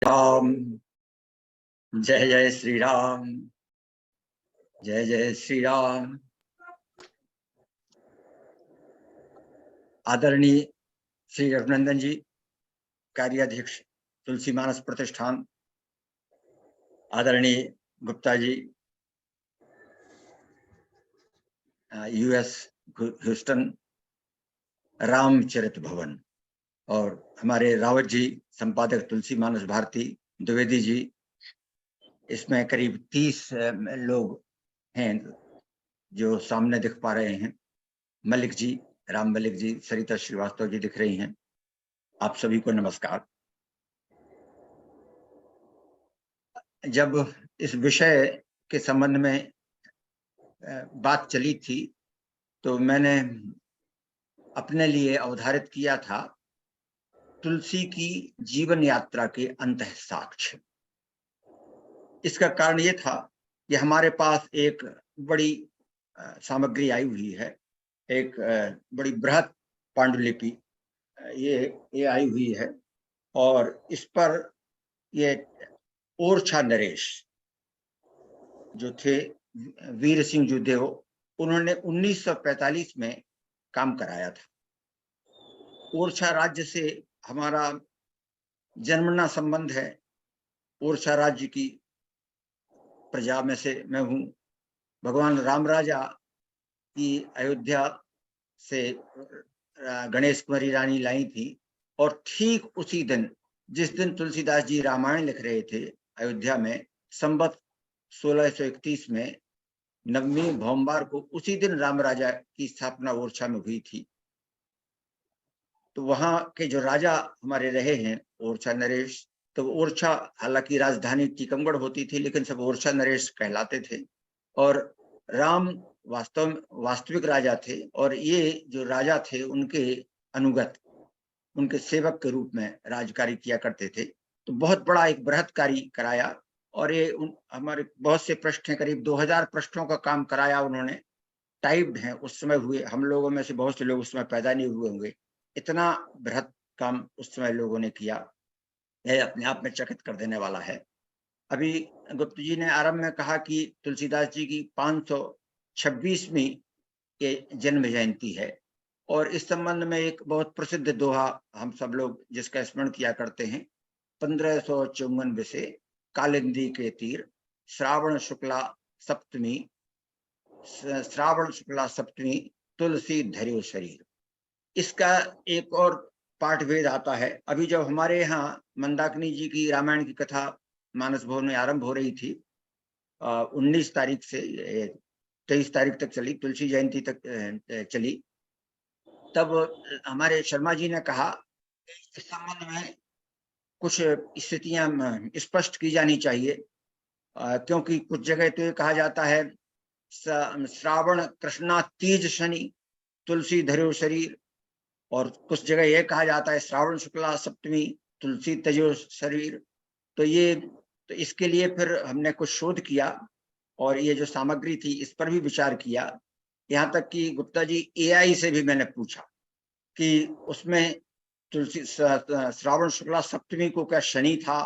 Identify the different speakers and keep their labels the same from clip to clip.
Speaker 1: राम। जय जय श्री राम। जय जय श्री राम। आदरणीय श्री रघुनंदन जी, कार्याध्यक्ष तुलसी मानस प्रतिष्ठान, आदरणीय गुप्ता जी, यूएस ह्यूस्टन रामचरित भवन, और हमारे रावत जी संपादक तुलसी मानस भारती, द्विवेदी जी, इसमें करीब 30 लोग हैं जो सामने दिख पा रहे हैं। मलिक जी, राम मलिक जी, सरिता श्रीवास्तव जी दिख रही हैं। आप सभी को नमस्कार। जब इस विषय के संबंध में बात चली थी तो मैंने अपने लिए अवधारित किया था तुलसी की जीवन यात्रा के अंतः साक्ष्य। इसका कारण ये था कि हमारे पास एक बड़ी सामग्री आई हुई है, एक बड़ी बृहत पांडुलिपि ये आई हुई है, और इस पर ये ओरछा नरेश जो थे, वीर सिंह जुदेव, उन्होंने 1945 में काम कराया था। ओरछा राज्य से हमारा जन्मना संबंध है। ओरछा राज्य की प्रजा में से मैं हूँ। भगवान राम राजा की अयोध्या से गणेश कुमारी रानी लाई थी, और ठीक उसी दिन जिस दिन तुलसीदास जी रामायण लिख रहे थे अयोध्या में, संवत 1631 में नवमी भवंबार को, उसी दिन राम राजा की स्थापना ओरछा में हुई थी। तो वहां के जो राजा हमारे रहे हैं ओरछा नरेश, तो ओरछा हालांकि राजधानी टीकमगढ़ होती थी, लेकिन सब ओरछा नरेश कहलाते थे। और राम वास्तविक राजा थे, और ये जो राजा थे उनके अनुगत, उनके सेवक के रूप में राजकारी किया करते थे। तो बहुत बड़ा एक बृहत कार्य कराया, और ये हमारे बहुत से पृष्ठ हैं, करीब 2000 पृष्ठों का काम कराया उन्होंने। टाइप्ड हैं, उस समय हुए। हम लोगों में से बहुत से लोग उस समय पैदा नहीं हुए होंगे, इतना बृहत काम उस समय लोगों ने किया। यह अपने आप में चकित कर देने वाला है। अभी गुप्ता जी ने आरंभ में कहा कि तुलसीदास जी की 526वीं ये जन्म जयंती है, और इस संबंध में एक बहुत प्रसिद्ध दोहा हम सब लोग जिसका स्मरण किया करते हैं, 1554 विषे कालिंदी के तीर, श्रावण शुक्ला सप्तमी तुलसी धर्यो शरीर। इसका एक और पाठ भेद आता है। अभी जब हमारे यहाँ मंदाकिनी जी की रामायण की कथा मानस भवन में आरंभ हो रही थी, 19 तारीख से 23 तारीख तक चली, तुलसी जयंती तक चली, तब हमारे शर्मा जी ने कहा इस संबंध में कुछ स्थितियां स्पष्ट की जानी चाहिए, क्योंकि कुछ जगह तो ये कहा जाता है श्रावण कृष्णा तीज शनि तुलसी धर्यो शरीर, और कुछ जगह यह कहा जाता है श्रावण शुक्ला सप्तमी तुलसी तजो शरीर। तो इसके लिए फिर हमने कुछ शोध किया, और ये जो सामग्री थी इस पर भी विचार किया। यहाँ तक कि गुप्ता जी एआई से भी मैंने पूछा कि उसमें तुलसी श्रावण शुक्ला सप्तमी को क्या शनि था,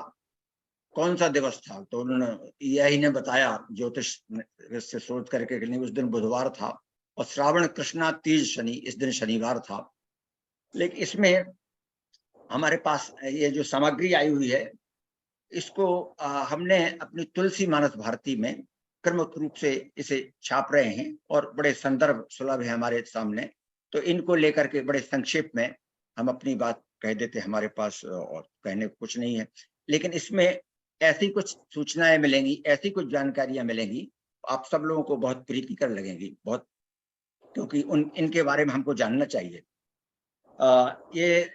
Speaker 1: कौन सा दिवस था? तो उन्होंने एआई ने बताया, ज्योतिष से शोध करके, नहीं उस दिन बुधवार था, और श्रावण कृष्णा तीज शनि, इस दिन शनिवार था। लेकिन इसमें हमारे पास ये जो सामग्री आई हुई है, इसको हमने अपनी तुलसी मानस भारती में क्रमिक रूप से इसे छाप रहे हैं, और बड़े संदर्भ सुलभ है हमारे सामने। तो इनको लेकर के बड़े संक्षेप में हम अपनी बात कह देते, हमारे पास और कहने को कुछ नहीं है। लेकिन इसमें ऐसी कुछ सूचनाएं मिलेंगी, ऐसी कुछ जानकारियां मिलेंगी, आप सब लोगों को बहुत प्रीतिकर लगेंगी, बहुत, क्योंकि इनके बारे में हमको जानना चाहिए। ये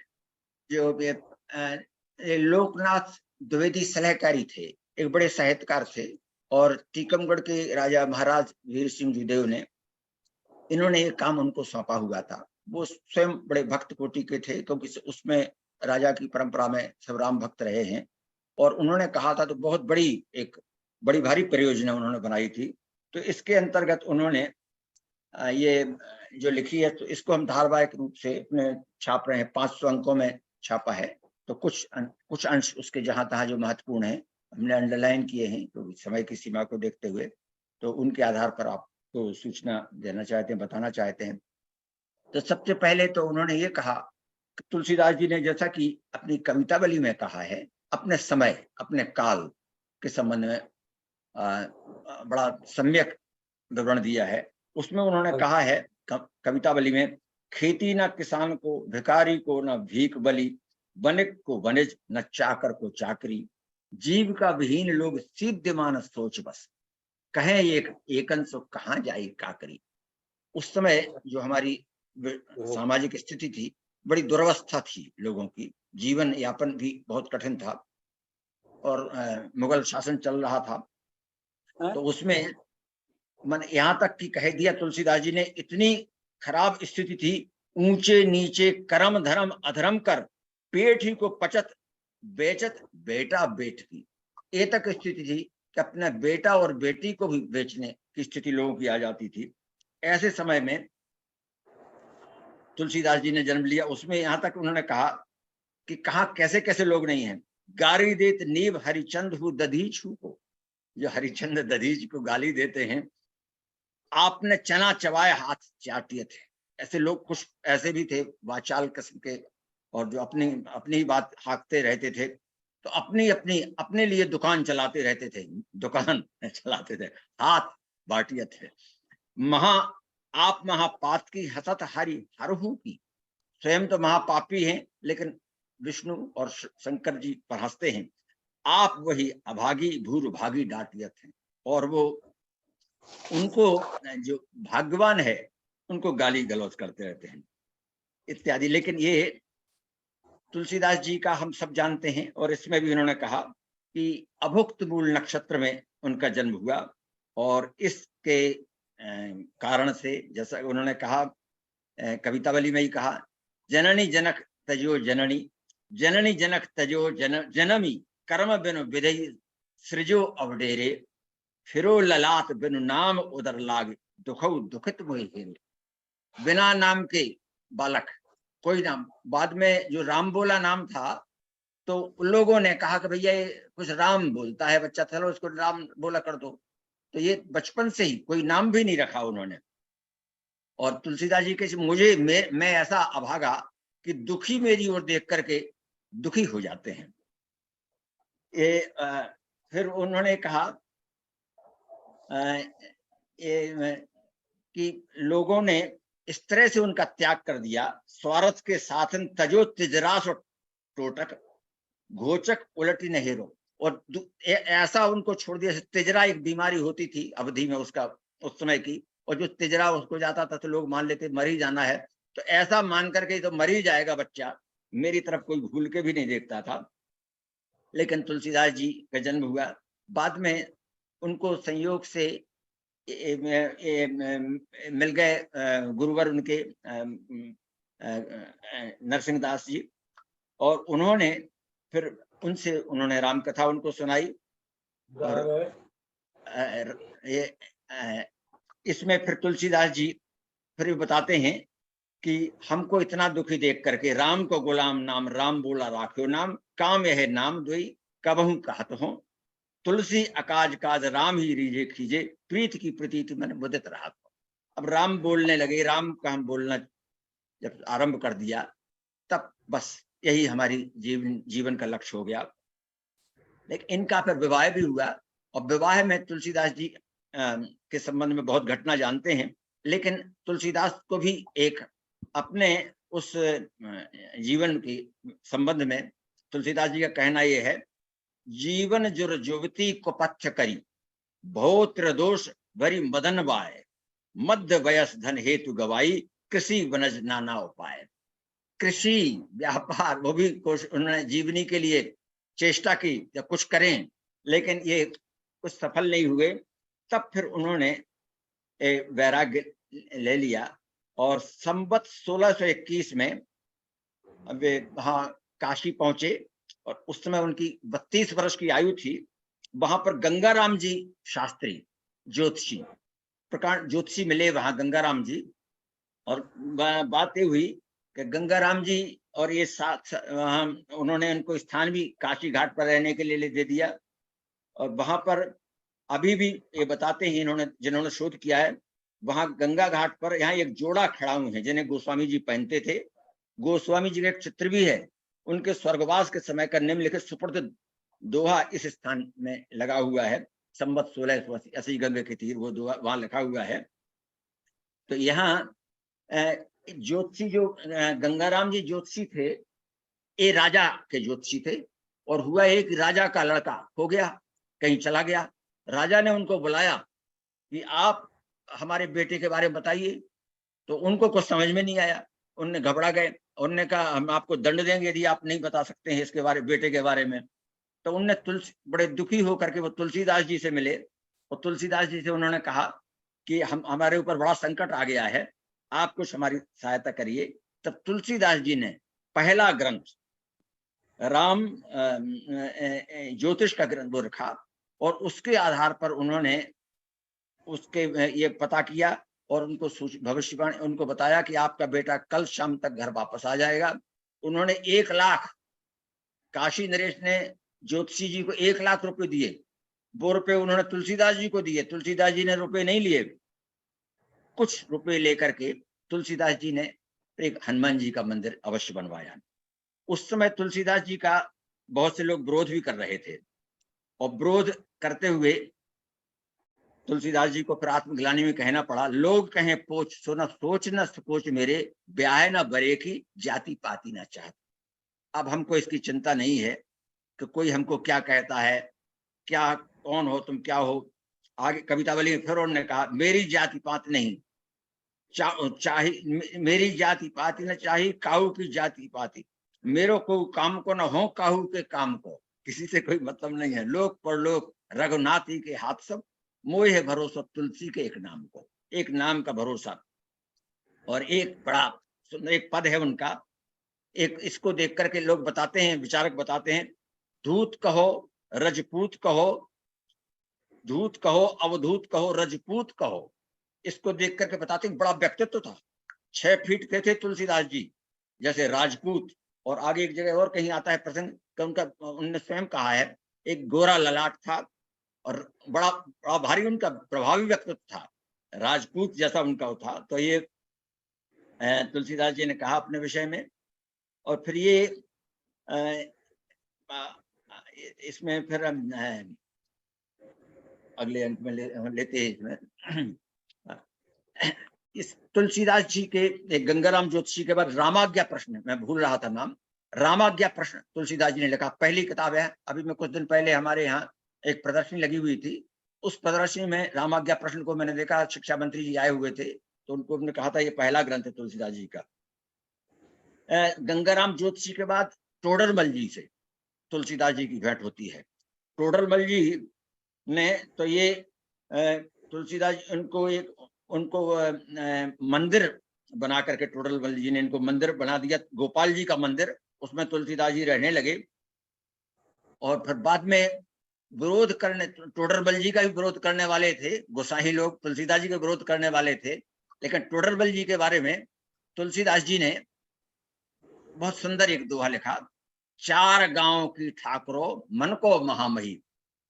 Speaker 1: जो ये लोकनाथ द्विवेदी सलाहकारी थे, एक बड़े साहित्यकार थे, और टीकमगढ़ के राजा महाराज वीर सिंह जुदेव ने, इन्होंने ये काम उनको सौंपा हुआ था। वो स्वयं बड़े भक्त कोटि के थे, क्योंकि उसमें राजा की परंपरा में सब राम भक्त रहे हैं, और उन्होंने कहा था, तो बहुत बड़ी भारी परियोजना उन्होंने बनाई थी। तो इसके अंतर्गत उन्होंने ये जो लिखी है, तो इसको हम धारावाहिक रूप से अपने छाप रहे हैं, 500 अंकों में छापा है। तो कुछ अंश उसके जहां तहां जो महत्वपूर्ण है हमने अंडरलाइन किए हैं, तो समय की सीमा को देखते हुए तो उनके आधार पर आपको सूचना देना चाहते हैं, बताना चाहते हैं। तो सबसे पहले तो उन्होंने ये कहा कि तुलसीदास जी ने जैसा कि अपनी कवितावली में कहा है, अपने समय, अपने काल के संबंध में बड़ा सम्यक विवरण दिया है। उसमें उन्होंने कहा है कवितावली में, खेती न किसान को, भिखारी को न भीख बलि, वणिक को वनिज न चाकर को चाकरी, जीव का विहीन लोग सीध्यमान सोच बस, कहें एकन सो कहाँ जाए काकरी। उस समय जो हमारी सामाजिक स्थिति थी, बड़ी दुर्वस्था थी लोगों की, जीवन यापन भी बहुत कठिन था और मुगल शासन चल रहा था। तो उसमें मन यहाँ तक कि कह दिया तुलसीदास जी ने, इतनी खराब स्थिति थी, ऊंचे नीचे कर्म धर्म अधर्म कर, पेट ही को पचत बेचत बेटा बेट की। ये तक स्थिति थी कि अपना बेटा और बेटी को भी बेचने की स्थिति लोगों की आ जाती थी। ऐसे समय में तुलसीदास जी ने जन्म लिया। उसमें यहाँ तक उन्होंने कहा कि कहा कैसे कैसे लोग नहीं हैं, गारी देत नीव Harichand who Dadhich who co, जो हरिचंद दधीच को गाली देते हैं, आपने चना चबाए हाथ चाटिए थे। ऐसे लोग कुछ ऐसे भी थे वाचाल किस्म के, और जो अपनी अपनी ही बात हाँकते रहते थे, तो अपनी अपनी अपने लिए दुकान चलाते रहते थे, दुकान चलाते थे, हाथ बाटिए थे। महा आप महापात की हसत हरि हरहु की, स्वयं तो महापापी हैं लेकिन विष्णु और शंकर जी पर हंसते हैं। आप वही अभागी भूर भागी डाटियत हैं, और वो उनको जो भाग्यवान है उनको गाली गलौज करते रहते हैं इत्यादि। लेकिन ये तुलसीदास जी का हम सब जानते हैं, और इसमें भी उन्होंने कहा कि अभुक्त मूल नक्षत्र में उनका जन्म हुआ, और इसके कारण से, जैसा उन्होंने कहा कवितावली में ही कहा, जननी जनक तजो जननी, जननी जनक तजो जनमी, कर्म बिनु विधि सृजो अवडेरे, फिरो ललाट बिनु नाम उदर लाग, दुखौ दुखित मोहि। बिना नाम के बालक, कोई नाम, बाद में जो राम बोला नाम था, तो उन लोगों ने कहा कि भैया ये कुछ राम बोलता है बच्चा, चलो उसको राम बोला कर दो। तो ये बचपन से ही कोई नाम भी नहीं रखा उन्होंने। और तुलसीदास जी के मुझे मैं ऐसा अभागा कि दुखी मेरी ओर देख करके दुखी हो जाते हैं। ये फिर उन्होंने कहा कि लोगों ने इस तरह से उनका त्याग कर दिया, स्वार्थ के साथन तजो तिजरास और टोटक, घोचक उलटी नहेरो, और ऐसा उनको छोड़ दिया। तिजरा एक बीमारी होती थी अवधि में उसका, उस समय की, और जो तिजरा उसको जाता था तो लोग मान लेते मर ही जाना है, तो ऐसा मान करके तो मर ही जाएगा बच्चा, मेरी तरफ कोई भूल के भी नहीं देखता था। लेकिन तुलसीदास जी का जन्म हुआ, बाद में उनको संयोग से मिल गए गुरुवर उनके नरसिंहदास जी, और उन्होंने फिर उनसे उन्होंने राम कथा उनको सुनाई। और इसमें फिर तुलसीदास जी फिर बताते हैं कि हमको इतना दुखी देख करके, राम को गुलाम नाम राम बोला राख्यो नाम, काम यह नाम दुई कबहू कहत हो, तुलसी अकाज काज राम ही रीजे खीजे, प्रीत की प्रतीत मैंने मुदित रहा। अब राम बोलने लगे, राम का हम बोलना जब आरंभ कर दिया, तब बस यही हमारी जीवन का लक्ष्य हो गया। लेकिन इनका फिर विवाह भी हुआ, और विवाह में तुलसीदास जी के संबंध में बहुत घटना जानते हैं। लेकिन तुलसीदास को भी एक अपने उस जीवन के संबंध में तुलसीदास जी का कहना यह है, जीवन जुर जुवती को पच्छ करी, भौत्र दोष भरी मदन बाय, मध्य वयस धन हेतु गवाई, कृषि वनज नाना उपाय। कृषि व्यापार वो भी उन्होंने जीवनी के लिए चेष्टा की या कुछ करें, लेकिन ये कुछ सफल नहीं हुए। तब फिर उन्होंने वैराग्य ले लिया, और संवत 1621 में वे वहां काशी पहुंचे, और उस समय उनकी 32 वर्ष की आयु थी। वहां पर गंगाराम जी शास्त्री ज्योतिषी, प्रकार ज्योतिषी मिले वहां गंगाराम जी, और बात ये हुई कि गंगाराम जी और ये साथ उन्होंने उनको स्थान भी काशी घाट पर रहने के लिए दे दिया। और वहां पर अभी भी ये बताते हैं इन्होंने, जिन्होंने शोध किया है, वहां गंगा घाट पर यहाँ एक जोड़ा खड़ा हुए हैं जिन्हें गोस्वामी जी पहनते थे। गोस्वामी जी का एक चित्र भी है, उनके स्वर्गवास के समय का निम्नलिखित सुपुर्द दोहा इस स्थान में लगा हुआ है। संवत 1680 गंगा के तीर वो दोहा वहां लिखा हुआ है। तो यहाँ ज्योतिषी जो गंगाराम जी ज्योतिषी थे, ये राजा के ज्योतिषी थे। और हुआ एक राजा का लड़का हो गया, कहीं चला गया। राजा ने उनको बुलाया कि आप हमारे बेटे के बारे में बताइए। तो उनको कुछ समझ में नहीं आया, उनने घबरा गए। उनने कहा हम आपको दंड देंगे यदि आप नहीं बता सकते हैं इसके बारे, बेटे के बारे में। तो उनने तुलसी बड़े दुखी होकर के वो तुलसीदास जी से मिले और तुलसीदास जी से उन्होंने कहा कि हमारे ऊपर बड़ा संकट आ गया है, आप कुछ हमारी सहायता करिए। तब तुलसीदास जी ने पहला ग्रंथ राम ज्योतिष का ग्रंथ वो रखा और उसके आधार पर उन्होंने उसके ये पता किया और उनको भविष्यवाणी उनको बताया कि आपका बेटा कल शाम तक घर वापस आ जाएगा। उन्होंने 1 लाख, काशी नरेश ने ज्योतिषी जी को 1 लाख रुपए दिए। वो रुपए उन्होंने तुलसीदास जी को दिए, तुलसीदास जी ने रुपए नहीं लिए। कुछ रुपए लेकर के तुलसीदास जी ने एक हनुमान जी का मंदिर अवश्य बनवाया। उस समय तुलसीदास जी का बहुत से लोग विरोध भी कर रहे थे और विरोध करते हुए तुलसीदास जी को फिर आत्मग्लानि में कहना पड़ा, लोग कहें पोछ सोना सोच न सोच मेरे, ब्याह न बरे की जाति पाति न चाहत। अब हमको इसकी चिंता नहीं है कि कोई हमको क्या कहता है, क्या कौन हो तुम, क्या हो। आगे कवितावली में फिर उन्होंने कहा, मेरी जाति पात नहीं चाही, मेरी जाति पाति न चाही, काहू की जाति पाति, मेरो को काम को न हो काहू के काम को। किसी से कोई मतलब नहीं है, लोक परलोक रघुनाथी के हाथ सब, मोह है भरोसा तुलसी के एक नाम को। एक नाम का भरोसा। और एक बड़ा सुंदर एक पद है उनका, एक इसको देख करके लोग बताते हैं, विचारक बताते हैं, धूत कहो रजपूत कहो, धूत कहो अवधूत कहो रजपूत कहो। इसको देख करके बताते हैं बड़ा व्यक्तित्व था। 6 फीट के थे तुलसीदास जी, जैसे राजपूत। और आगे एक जगह और कहीं आता है प्रसंग कि उनका, उन्होंने स्वयं कहा है, एक गोरा ललाट था और बड़ा बड़ा भारी उनका प्रभावी व्यक्तित्व था, राजपूत जैसा उनका था। तो ये तुलसीदास जी ने कहा अपने विषय में। और फिर ये इसमें फिर अगले अंक में लेते हैं इसमें इस तुलसीदास जी के गंगाराम ज्योतिषी के बाद रामाज्ञा प्रश्न, मैं भूल रहा था नाम, रामाज्ञा प्रश्न तुलसीदास जी ने लिखा। पहली किताब है। अभी मैं कुछ दिन पहले हमारे यहाँ एक प्रदर्शनी लगी हुई थी, उस प्रदर्शनी में रामाज्ञा प्रश्न को मैंने देखा। शिक्षा मंत्री जी आए हुए थे तो उनको हमने कहा था ये पहला ग्रंथ है तुलसीदास जी का। गंगाराम ज्योतिषी के बाद टोडरमल जी से तुलसीदास जी की भेंट होती है। टोडरमल जी ने तो ये तुलसीदास उनको मंदिर बना करके, टोडरमल जी ने इनको मंदिर बना दिया, गोपाल जी का मंदिर। उसमें तुलसीदास जी रहने लगे। और फिर बाद में विरोध करने, टोडरमल जी का भी विरोध करने वाले थे गोसाई लोग, तुलसीदास जी का विरोध करने वाले थे। लेकिन टोडरमल जी के बारे में तुलसीदास जी ने बहुत सुंदर एक दोहा लिखा, 4 गांव की ठाकुरों मन को महामही।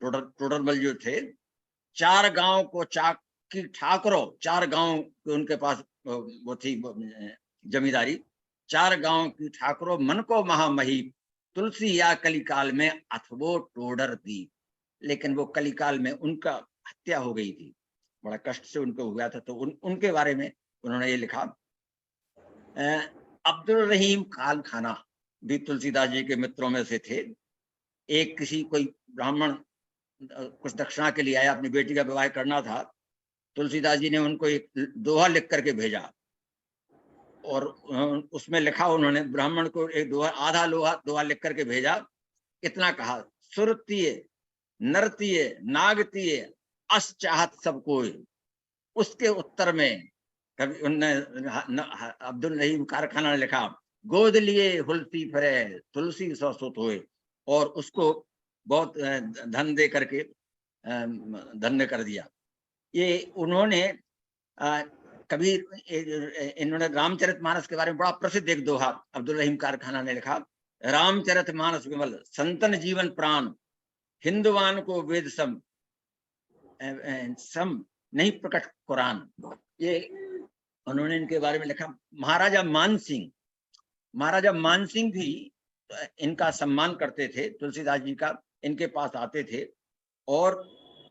Speaker 1: टोडरमल जो थे, 4 गांव को की ठाकुरों, 4 गांव के उनके पास वो थी जमींदारी। 4 गांव की ठाकुरों मन को महामही, तुलसी या कलिकाल में अथवो टोडर दी। लेकिन वो कलिकाल में उनका हत्या हो गई थी, बड़ा कष्ट से उनको हुआ था। तो उनके बारे में उन्होंने ये लिखा। अब्दुल रहीम खान खाना भी तुलसीदास जी के मित्रों में से थे। एक किसी कोई ब्राह्मण कुछ दक्षिणा के लिए आया, अपनी बेटी का विवाह करना था। तुलसीदास जी ने उनको एक दोहा लिख करके भेजा और उसमें लिखा, उन्होंने ब्राह्मण को एक दोहा, आधा दोहा लिख करके भेजा। इतना कहा, सुरतीय नरतीय नागतीय अस चाहत सब कोई। उसके उत्तर में कभी उनने अब्दुल रहीम कारखाना ने लिखा, गोद लिए हुलसी फिरे तुलसी सौ सुत होए। और उसको बहुत धन दे करके धन्य कर दिया। ये उन्होंने कबीर इन्होंने रामचरितमानस के बारे में बड़ा प्रसिद्ध एक दोहा अब्दुल रहीम कारखाना ने लिखा, रामचरितमानस विमल संतन जीवन प्राण, हिंदुवान को वेद सम नहीं प्रकट कुरान। ये उन्होंने इनके बारे में लिखा। महाराजा मान सिंह भी इनका सम्मान करते थे, तुलसीदास जी का इनके पास आते थे, और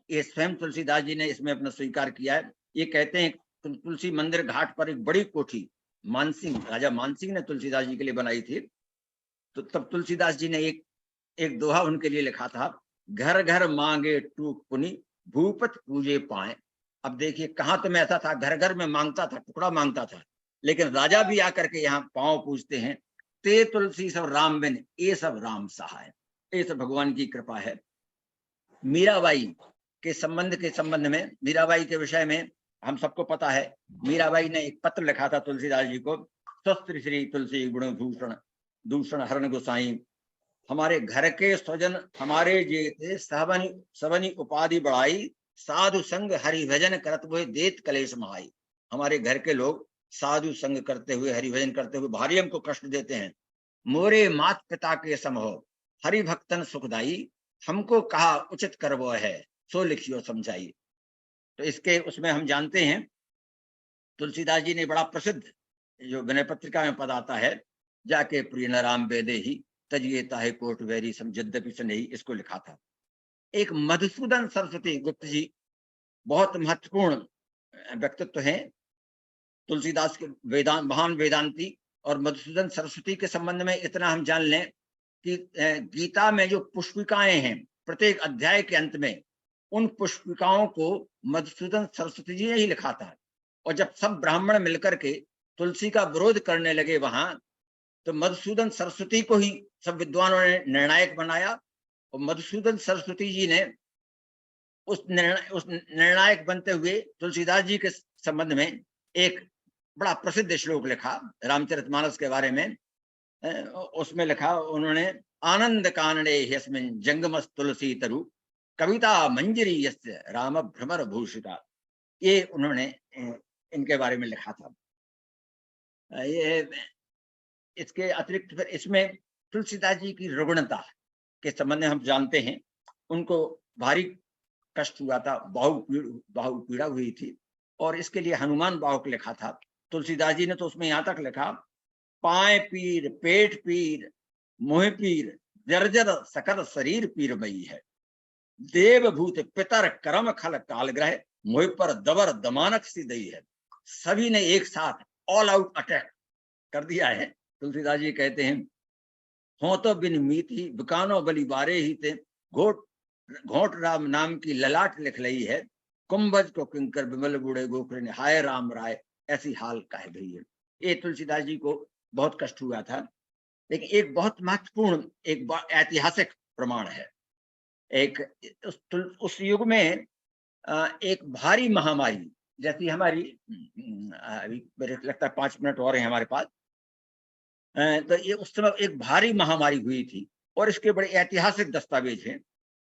Speaker 1: ये स्वयं तुलसीदास जी ने इसमें अपना स्वीकार किया है। ये कहते हैं तुलसी मंदिर घाट पर एक बड़ी कोठी राजा मानसिंह ने तुलसीदास जी के लिए बनाई थी। तो तब तुलसीदास जी ने एक दोहा उनके लिए लिखा था, घर घर मांगे टूक पुनी, भूपत पूजे पाए। अब देखिए कहाँ तो मैं ऐसा था, घर घर में मांगता था, टुकड़ा मांगता था, लेकिन राजा भी आकर के यहाँ पांव पूजते हैं। ते तुलसी सब राम बिन, ये सब राम सहाय, ये सब भगवान की कृपा है। मीराबाई के संबंध में, मीराबाई के विषय में हम सबको पता है। मीराबाई ने एक पत्र लिखा था तुलसीदास जी को, स्वस्त्र श्री तुलसी गुण भूषण दूषण हरण गोसाई, हमारे घर के स्वजन हमारे जेते सबनी उपाधि बढ़ाई, साधु संग हरि भजन करत हुए देत कलेश महाई। हमारे घर के लोग साधु संग करते हुए, हरि भजन करते हुए भारी हमको कष्ट देते हैं। मोरे मात पिता के सम हो, हरि भक्तन सुखदाई, हमको कहा उचित करवो है, सो लिखियो समझाई। तो इसके उसमें हम जानते हैं तुलसीदास जी ने बड़ा प्रसिद्ध जो विनय पत्रिका में पद आता है, जाके प्रिय न राम वेदे ही, तजिए ताहे कोट वैरी सम यद्यपि सनेही, इसको लिखा था। एक मधुसूदन सरस्वती गुप्त जी बहुत महत्वपूर्ण व्यक्तित्व हैं तुलसीदास के, महान वेदांती। और मधुसूदन सरस्वती के संबंध में इतना हम जान लें कि गीता में जो पुष्पिकाएं हैं, प्रत्येक अध्याय के अंत में उन पुष्पिकाओं को मधुसूदन सरस्वती जी ने ही लिखा था। और जब सब ब्राह्मण मिलकर के तुलसी का विरोध करने लगे वहां, तो मधुसूदन सरस्वती को ही सब विद्वानों ने निर्णायक बनाया, और मधुसूदन सरस्वती जी ने उस निर्णायक बनते हुए तुलसीदास जी के संबंध में एक बड़ा प्रसिद्ध श्लोक लिखा रामचरितमानस के बारे में। उसमें लिखा उन्होंने, आनंद कानड़े यस्मिन् जंगमस तुलसी तरु, कविता मंजरी यस्य राम भ्रमर भूषिता। ये उन्होंने इनके बारे में लिखा था। ये इसके अतिरिक्त फिर इसमें तुलसीदास जी की रुग्णता के संबंध में हम जानते हैं, उनको भारी कष्ट हुआ था, बाहु पीड़ा हुई थी, और इसके लिए हनुमान बाहुक लिखा था तुलसीदास जी ने। तो उसमें यहाँ तक लिखा, पाए पीर पेट पीर मोह पीर, जर्जर सकल शरीर पीरमयी है, देव भूत पितर कर्म खल काल ग्रह, मोह पर दबर दमानक सी दई है। सभी ने एक साथ ऑल आउट अटैक कर दिया है। तुलसीदास जी कहते हैं, हो तो बिन मीति बिकानो बलि बारे ही थे, घोट राम नाम की ललाट लिख लई है, कुंभज को किंकर बिमल बूढ़े गोखरे ने, हाय राम राय ऐसी हाल कह गई है। ये तुलसीदास जी को बहुत कष्ट हुआ था। लेकिन एक बहुत महत्वपूर्ण एक ऐतिहासिक प्रमाण है। एक उस युग में एक भारी महामारी, जैसी हमारी अभी मेरे लगता है 5 मिनट और हैं हमारे पास, तो ये उस समय एक भारी महामारी हुई थी, और इसके बड़े ऐतिहासिक दस्तावेज हैं।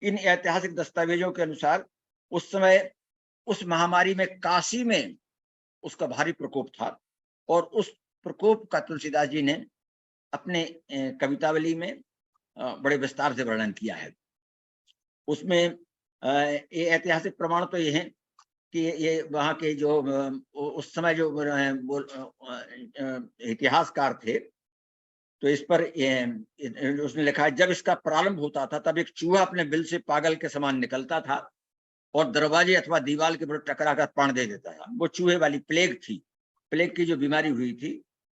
Speaker 1: इन ऐतिहासिक दस्तावेजों के अनुसार उस समय उस महामारी में काशी में उसका भारी प्रकोप था, और उस प्रकोप का तुलसीदास जी ने अपने कवितावली में बड़े विस्तार से वर्णन किया है। उसमें ये ऐतिहासिक प्रमाण तो ये है कि ये वहाँ के जो उस समय जो इतिहासकार थे, तो इस पर उसने लिखा है, जब इसका प्रारंभ होता था तब एक चूहा अपने बिल से पागल के समान निकलता था और दरवाजे अथवा दीवार के ऊपर टकरा कर प्राण दे देता था। वो चूहे वाली प्लेग थी। प्लेग की जो बीमारी हुई थी